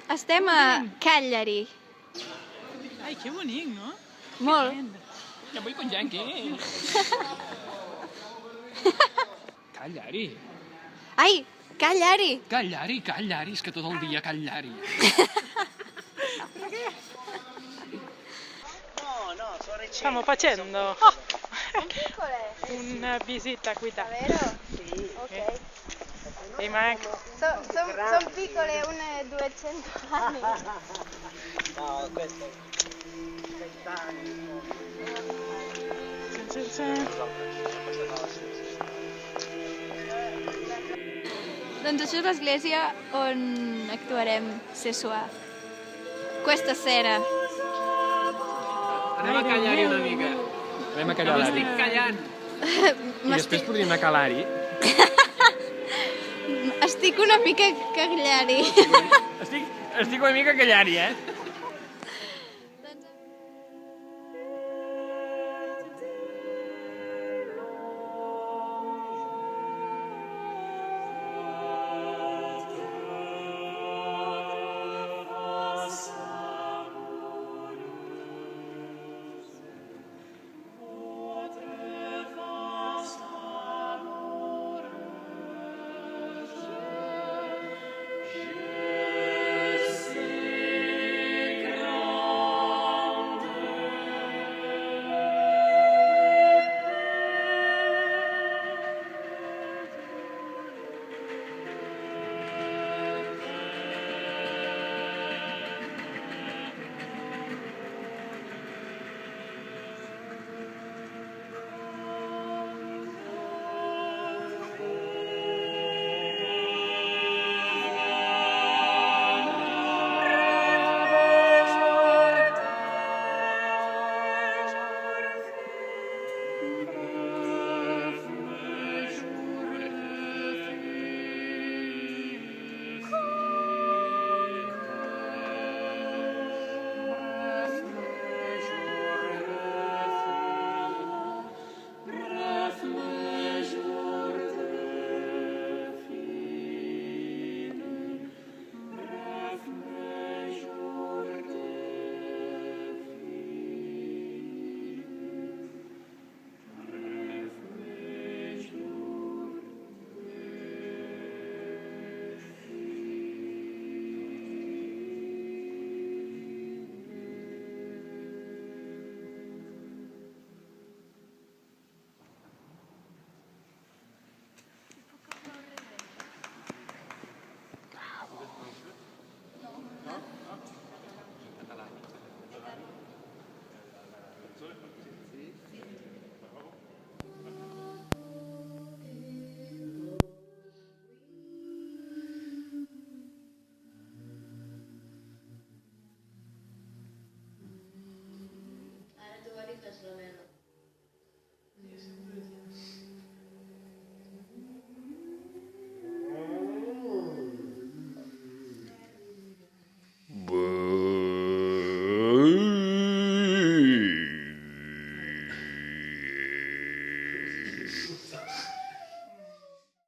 Estem a Cagliari. Ai, que bonic, no? Molt. Ja vull penjar aquí. Cagliari. Ai, Cagliari. Cagliari, Cagliari, és que tot el dia Cagliari. Stiamo facendo una visita qui da. Davvero? Sì. Ok. E Max? Sono piccole, una 200 anni. No, questo è 20 anni. Doncs això és l'església on actuarem Sessuà. Questa sera. Anem a Cagliari una mica. Anem a Cagliari. M'estic callant. I després podríem anar a Calari. Estic una mica Cagliari. Estic una mica Cagliari, eh? Ara tu ho has vist, la meva.